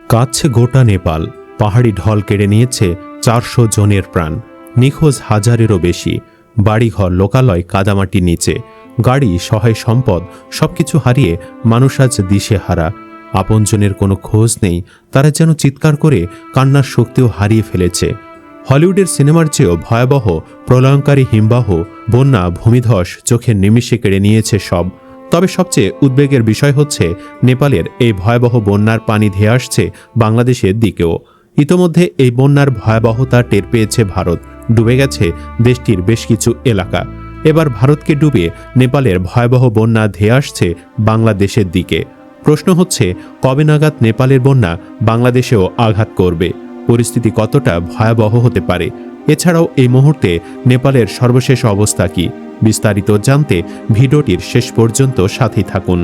কাঁদছে গোটা নেপাল। পাহাড়ি ঢল কেড়ে নিয়েছে ৪০০ জনের প্রাণ, নিখোঁজ হাজারেরও বেশি। বাড়িঘর, লোকালয় কাদামাটির নিচে, গাড়ি, সহায় সম্পদ সবকিছু হারিয়ে মানুষ আজ দিশেহারা। আপনজনের কোনো খোঁজ নেই, তারা যেন চিৎকার করে কান্নার শক্তিও হারিয়ে ফেলেছে। হলিউডের সিনেমার চেয়েও ভয়াবহ প্রলয়ঙ্কারী হিমবাহ, বন্যা, ভূমিধস চোখের নিমিষে কেড়ে নিয়েছে সব। তবে সবচেয়ে উদ্বেগের বিষয় হচ্ছে নেপালের এই ভয়াবহ বন্যার পানি ধেয়ে আসছে বাংলাদেশের দিকেও। ইতোমধ্যে এই বন্যার ভয়াবহতা টের পেয়েছে ভারত, ডুবে গেছে দেশটির বেশ কিছু এলাকা। এবার ভারতকে ডুবে নেপালের ভয়াবহ বন্যা ধেয়ে আসছে বাংলাদেশের দিকে। প্রশ্ন হচ্ছে, কবে নাগাদ নেপালের বন্যা বাংলাদেশেও আঘাত করবে? পরিস্থিতি কতটা ভয়াবহ হতে পারে? এছাড়াও এই মুহূর্তে নেপালের সর্বশেষ অবস্থা কি? বিস্তারিত জানতে ভিডিওটির শেষ পর্যন্ত সাথেই থাকুন।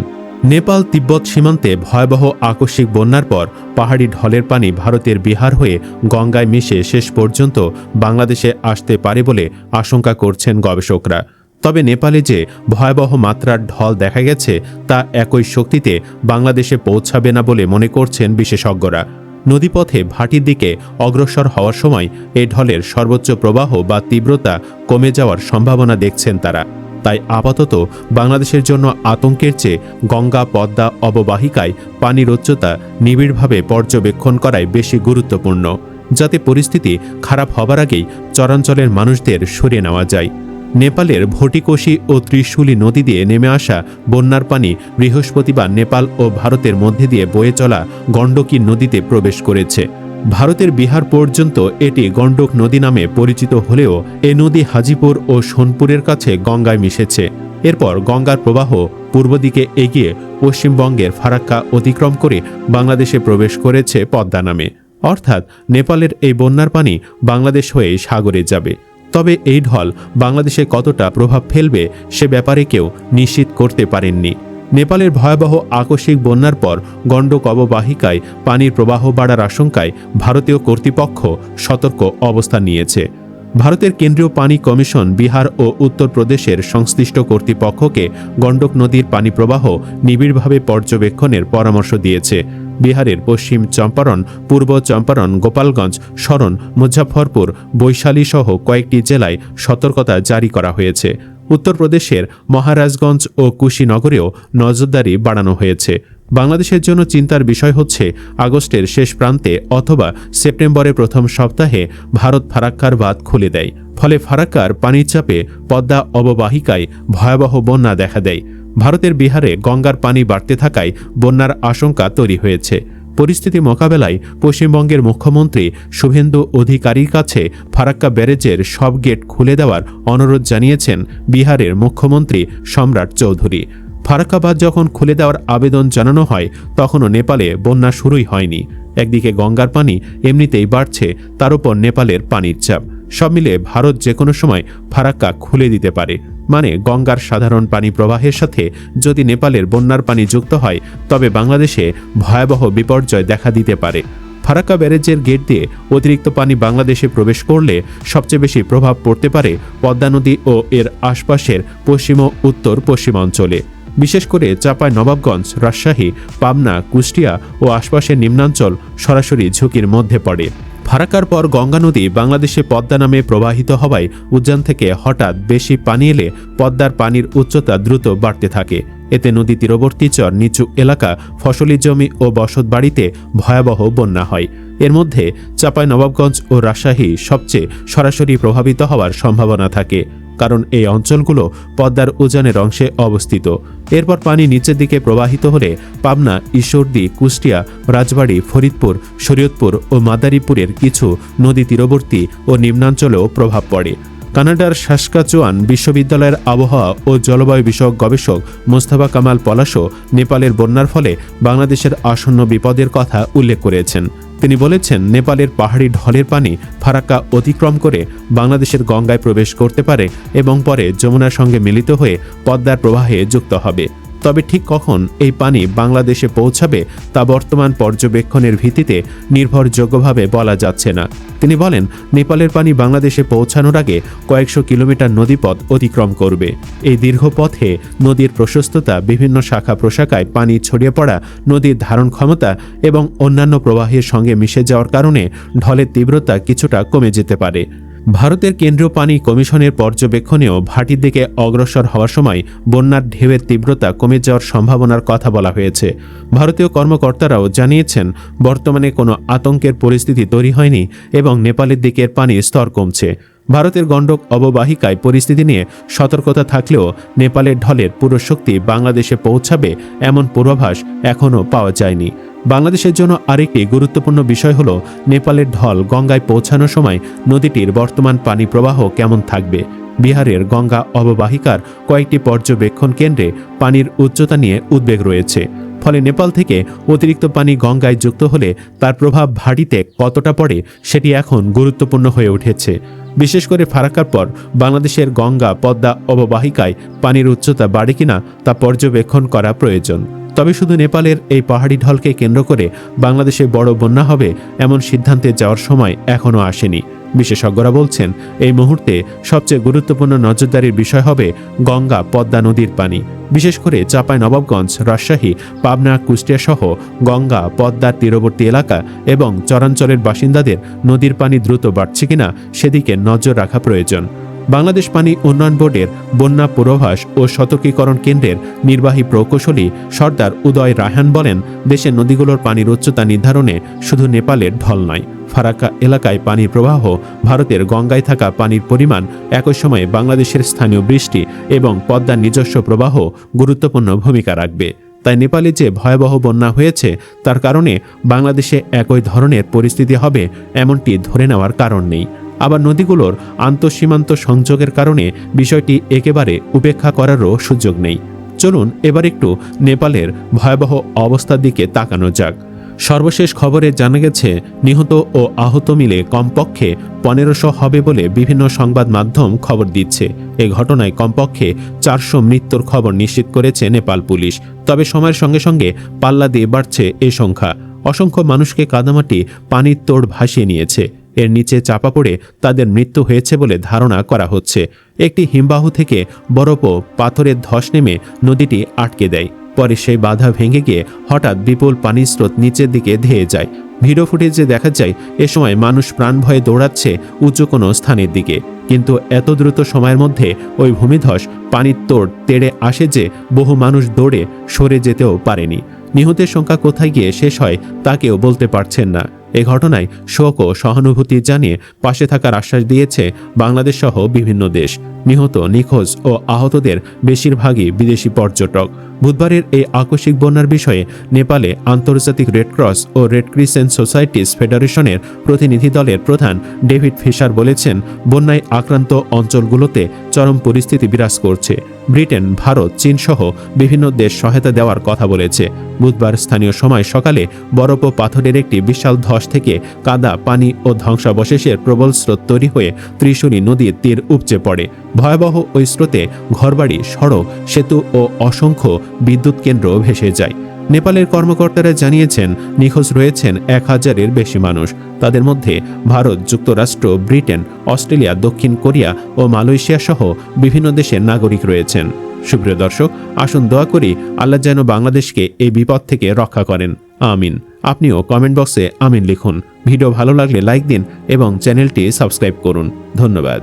নেপাল তিব্বত সীমান্তে ভয়াবহ আকস্মিক বন্যার পর পাহাড়ি ঢলের পানি ভারতের বিহার হয়ে গঙ্গায় মিশে শেষ পর্যন্ত বাংলাদেশে আসতে পারে বলে আশঙ্কা করছেন গবেষকরা। তবে নেপালে যে ভয়াবহ মাত্রার ঢল দেখা গেছে তা একই শক্তিতে বাংলাদেশে পৌঁছাবে না বলে মনে করছেন বিশেষজ্ঞরা। নদীপথে ভাটির দিকে অগ্রসর হওয়ার সময় এই ঢলের সর্বোচ্চ প্রবাহ বা তীব্রতা কমে যাওয়ার সম্ভাবনা দেখছেন তারা। তাই আপাতত বাংলাদেশের জন্য আতঙ্কের চেয়ে গঙ্গা পদ্মা অববাহিকায় পানির উচ্চতা নিবিড়ভাবে পর্যবেক্ষণ করাই বেশি গুরুত্বপূর্ণ, যাতে পরিস্থিতি খারাপ হবার আগেই চরাঞ্চলের মানুষদের সরিয়ে নেওয়া যায়। নেপালের ভটিকোশি ও ত্রিশূলী নদী দিয়ে নেমে আসা বন্যার পানি বৃহস্পতিবার নেপাল ও ভারতের মধ্যে দিয়ে বয়ে চলা গণ্ডকী নদীতে প্রবেশ করেছে। ভারতের বিহার পর্যন্ত এটি গণ্ডক নদী নামে পরিচিত হলেও এ নদী হাজিপুর ও সোনপুরের কাছে গঙ্গায় মিশেছে। এরপর গঙ্গার প্রবাহ পূর্ব দিকে এগিয়ে পশ্চিমবঙ্গের ফারাক্কা অতিক্রম করে বাংলাদেশে প্রবেশ করেছে পদ্মা নামে। অর্থাৎ নেপালের এই বন্যার পানি বাংলাদেশ হয়ে সাগরে যাবে। তবে এই ঢল বাংলাদেশে কতটা প্রভাব ফেলবে সে ব্যাপারে কেউ নিশ্চিত করতে পারেননি। নেপালের ভয়াবহ আকস্মিক বন্যার পর গণ্ডক অববাহিকায় পানির প্রবাহ বাড়ার আশঙ্কায় ভারতীয় কর্তৃপক্ষ সতর্ক অবস্থান নিয়েছে। ভারতের কেন্দ্রীয় পানি কমিশন বিহার ও উত্তরপ্রদেশের সংশ্লিষ্ট কর্তৃপক্ষকে গণ্ডক নদীর পানি প্রবাহ নিবিড়ভাবে পর্যবেক্ষণের পরামর্শ দিয়েছে। বিহারের পশ্চিম চম্পারণ, পূর্ব চম্পারণ, গোপালগঞ্জ, শরণ, মুজাফফরপুর, বৈশালী সহ কয়েকটি জেলায় সতর্কতা জারি করা হয়েছে। উত্তরপ্রদেশের মহারাজগঞ্জ ও কুশীনগরেও নজরদারি বাড়ানো হয়েছে। বাংলাদেশের জন্য চিন্তার বিষয় হচ্ছে আগস্টের শেষ প্রান্তে অথবা সেপ্টেম্বরের প্রথম সপ্তাহে ভারত ফারাক্কার বাঁধ খুলে দেয়। ফলে ফারাক্কার পানির চাপে পদ্মা অববাহিকায় ভয়াবহ বন্যা দেখা দেয়। ভারতের বিহারে গঙ্গার পানি বাড়তে থাকায় বন্যার আশঙ্কা তৈরি হয়েছে। পরিস্থিতি মোকাবেলায় পশ্চিমবঙ্গের মুখ্যমন্ত্রী শুভেন্দু অধিকারীর কাছে ফারাক্কা ব্যারেজের সব গেট খুলে দেওয়ার অনুরোধ জানিয়েছেন বিহারের মুখ্যমন্ত্রী সম্রাট চৌধুরী। ফারাক্কা বাঁধ যখন খুলে দেওয়ার আবেদন জানানো হয় তখনও নেপালে বন্যা শুরুই হয়নি। একদিকে গঙ্গার পানি এমনিতেই বাড়ছে, তার উপর নেপালের পানির চাপ, সব মিলে ভারত যে কোনো সময় ফারাক্কা খুলে দিতে পারে। মানে গঙ্গার সাধারণ পানি প্রবাহের সাথে যদি নেপালের বন্যার পানি যুক্ত হয় তবে বাংলাদেশে ভয়াবহ বিপর্যয় দেখা দিতে পারে। ফারাক্কা ব্যারেজের গেট দিয়ে অতিরিক্ত পানি বাংলাদেশে প্রবেশ করলে সবচেয়ে বেশি প্রভাব পড়তে পারে পদ্মা নদী ও এর আশপাশের পশ্চিম ও উত্তর পশ্চিমাঞ্চলে। বিশেষ করে চাঁপাইনবাবগঞ্জ, রাজশাহী, পাবনা, কুষ্টিয়া ও আশপাশের নিম্নাঞ্চল সরাসরি ঝুঁকির মধ্যে পড়ে। ফারাক্কার পর গঙ্গা নদী বাংলাদেশে পদ্মা নামে প্রবাহিত হওয়ায় উজান থেকে হঠাৎ বেশি পানি এলে পদ্মার পানির উচ্চতা দ্রুত বাড়তে থাকে। এতে নদী তীরবর্তী চর, নিচু এলাকা, ফসলি জমি ও বসতবাড়িতে ভয়াবহ বন্যা হয়। এর মধ্যে চাঁপাইনবাবগঞ্জ ও রাজশাহী সবচেয়ে সরাসরি প্রভাবিত হওয়ার সম্ভাবনা থাকে, কারণ এই অঞ্চলগুলো পদ্মার উজানের অংশে অবস্থিত। এরপর পানি নিচের দিকে প্রবাহিত হলে পাবনা, ঈশ্বরদী, কুষ্টিয়া, রাজবাড়ী, ফরিদপুর, শরীয়তপুর ও মাদারীপুরের কিছু নদী তীরবর্তী ও নিম্নাঞ্চলেও প্রভাব পড়ে। কানাডার সাসকাচুয়ান বিশ্ববিদ্যালয়ের আবহাওয়া ও জলবায়ু বিষয়ক গবেষক মোস্তফা কামাল পলাশও নেপালের বন্যার ফলে বাংলাদেশের আসন্ন বিপদের কথা উল্লেখ করেছেন। তিনি বলেছেন, নেপালের পাহাড়ি ঢলের পানি ফারাক্কা অতিক্রম করে বাংলাদেশের গঙ্গায় প্রবেশ করতে পারে এবং পরে যমুনার সঙ্গে মিলিত হয়ে পদ্মার প্রবাহে যুক্ত হবে। তবে ঠিক কখন এই পানি বাংলাদেশে পৌঁছাবে তা বর্তমান পর্যবেক্ষণের ভিত্তিতে নির্ভরযোগ্যভাবে বলা যাচ্ছে না। তিনি বলেন, নেপালের পানি বাংলাদেশে পৌঁছানোর আগে কয়েকশো কিলোমিটার নদীপথ অতিক্রম করবে। এই দীর্ঘ পথে নদীর প্রশস্ততা, বিভিন্ন শাখা প্রশাখায় পানি ছড়িয়ে পড়া, নদীর ধারণ ক্ষমতা এবং অন্যান্য প্রবাহের সঙ্গে মিশে যাওয়ার কারণে ঢলের তীব্রতা কিছুটা কমে যেতে পারে। ভারতের কেন্দ্রীয় পানি কমিশনের পর্যবেক্ষণেও ভাটির দিকে অগ্রসর হওয়ার সময় বন্যার ঢেউয়ের তীব্রতা কমে যাওয়ার সম্ভাবনার কথা বলা হয়েছে। ভারতীয় কর্মকর্তারাও জানিয়েছেন, বর্তমানে কোনো আতঙ্কের পরিস্থিতি তৈরি হয়নি এবং নেপালের দিকের পানির স্তর কমছে। ভারতের গণ্ডক অববাহিকায় পরিস্থিতি নিয়ে সতর্কতা থাকলেও নেপালের ঢলের পুরো শক্তি বাংলাদেশে পৌঁছাবে এমন পূর্বাভাস এখনও পাওয়া যায়নি। বাংলাদেশের জন্য আরেকটি গুরুত্বপূর্ণ বিষয় হল, নেপালের ঢল গঙ্গায় পৌঁছানোর সময় নদীটির বর্তমান পানি প্রবাহ কেমন থাকবে। বিহারের গঙ্গা অববাহিকার কয়েকটি পর্যবেক্ষণ কেন্দ্রে পানির উচ্চতা নিয়ে উদ্বেগ রয়েছে। ফলে নেপাল থেকে অতিরিক্ত পানি গঙ্গায় যুক্ত হলে তার প্রভাব ভাটিতে কতটা পড়ে সেটি এখন গুরুত্বপূর্ণ হয়ে উঠেছে। বিশেষ করে ফারাক্কার পর বাংলাদেশের গঙ্গা পদ্মা অববাহিকায় পানির উচ্চতা বাড়ে কিনা তা পর্যবেক্ষণ করা প্রয়োজন। তবে শুধু নেপালের এই পাহাড়ি ঢলকে কেন্দ্র করে বাংলাদেশে বড় বন্যা হবে এমন সিদ্ধান্তে যাওয়ার সময় এখনও আসেনি। বিশেষজ্ঞরা বলছেন, এই মুহূর্তে সবচেয়ে গুরুত্বপূর্ণ নজরদারির বিষয় হবে গঙ্গা পদ্মা নদীর পানি। বিশেষ করে চাঁপাইনবাবগঞ্জ, রাজশাহী, পাবনা, কুষ্টিয়া সহ গঙ্গা পদ্মার তীরবর্তী এলাকা এবং চরাঞ্চলের বাসিন্দাদের নদীর পানি দ্রুত বাড়ছে কিনা সেদিকে নজর রাখা প্রয়োজন। বাংলাদেশ পানি উন্নয়ন বোর্ডের বন্যা পূর্বাভাস ও সতর্কীকরণ কেন্দ্রের নির্বাহী প্রকৌশলী সর্দার উদয় রায়হান বলেন, দেশের নদীগুলোর পানির উচ্চতা নির্ধারণে শুধু নেপালের ঢল নয়, ফারাক্কা এলাকায় পানির প্রবাহ, ভারতের গঙ্গায় থাকা পানির পরিমাণ, একই সময়ে বাংলাদেশের স্থানীয় বৃষ্টি এবং পদ্মার নিজস্ব প্রবাহ গুরুত্বপূর্ণ ভূমিকা রাখবে। তাই নেপালে যে ভয়াবহ বন্যা হয়েছে তার কারণে বাংলাদেশে একই ধরনের পরিস্থিতি হবে এমনটি ধরে নেওয়ার কারণ নেই। আবার নদীগুলোর আন্তঃসীমান্ত সংযোগের কারণে বিষয়টি একেবারে উপেক্ষা করারও সুযোগ নেই। চলুন এবার একটু নেপালের ভয়াবহ অবস্থার দিকে তাকানো যাক। সর্বশেষ খবরে জানা গেছে, নিহত ও আহত মিলে কমপক্ষে 1500 হবে বলে বিভিন্ন সংবাদ মাধ্যম খবর দিচ্ছে। এ ঘটনায় কমপক্ষে 400 মৃত্যুর খবর নিশ্চিত করেছে নেপাল পুলিশ। তবে সময়ের সঙ্গে সঙ্গে পাল্লা দিয়ে বাড়ছে এ সংখ্যা। অসংখ্য মানুষকে কাদামাটি পানির তোড় ভাসিয়ে নিয়েছে। এর নিচে চাপা পড়ে তাদের মৃত্যু হয়েছে বলে ধারণা করা হচ্ছে। একটি হিমবাহ থেকে বরফ ও পাথরের ধস নেমে নদীটি আটকে দেয়। পরে সেই বাধা ভেঙে গিয়ে হঠাৎ বিপুল পানির স্রোত নিচের দিকে ধেয়ে যায়। ভিডিও ফুটেজে দেখা যায় এ সময় মানুষ প্রাণ ভয়ে দৌড়াচ্ছে উঁচু কোনো স্থানের দিকে। কিন্তু এত দ্রুত সময়ের মধ্যে ওই ভূমিধস পানির তোড় তেড়ে আসে যে বহু মানুষ দৌড়ে সরে যেতেও পারেনি। নিহতের সংখ্যা কোথায় গিয়ে শেষ হয় তা কেউ বলতে পারছেন না। এ ঘটনায় শোক ও সহানুভূতি জানিয়ে পাশে থাকার আশ্বাস দিয়েছে বাংলাদেশ সহ বিভিন্ন দেশ। নিহত, নিখোঁজ ও আহতদের বেশিরভাগই বিদেশি পর্যটক। বুধবারের এই আকস্মিক বন্যার বিষয়ে নেপালে আন্তর্জাতিক রেডক্রস ও রেড ক্রিসেন্ট সোসাইটিস ফেডারেশনের প্রতিনিধি দলের প্রধান ডেভিড ফিশার বলেছেন, বন্যায় আক্রান্ত অঞ্চলগুলোতে চরম পরিস্থিতি বিরাজ করছে। ব্রিটেন, ভারত, চীন সহ বিভিন্ন দেশ সহায়তা দেওয়ার কথা বলেছে। বুধবার স্থানীয় সময় সকালে বরফ ও পাথরের একটি বিশাল ধস থেকে কাদা, পানি ও ধ্বংসাবশেষের প্রবল স্রোত তৈরি হয়ে ত্রিশূলী নদীর তীর উপচে পড়ে। ভয়াবহ ওই স্রোতে ঘরবাড়ি, সড়ক, সেতু ও অসংখ্য বিদ্যুৎ কেন্দ্র ভেসে যায়। নেপালের কর্মকর্তারা জানিয়েছেন, নিখোঁজ রয়েছেন 1000-এর বেশি মানুষ। তাদের মধ্যে ভারত, যুক্তরাষ্ট্র, ব্রিটেন, অস্ট্রেলিয়া, দক্ষিণ কোরিয়া ও মালয়েশিয়া সহ বিভিন্ন দেশের নাগরিক রয়েছেন। সুপ্রিয় দর্শক, আসুন দোয়া করি আল্লাহ যেন বাংলাদেশকে এই বিপদ থেকে রক্ষা করেন। আমিন। আপনিও কমেন্ট বক্সে আমিন লিখুন। ভিডিও ভালো লাগলে লাইক দিন এবং চ্যানেলটি সাবস্ক্রাইব করুন। ধন্যবাদ।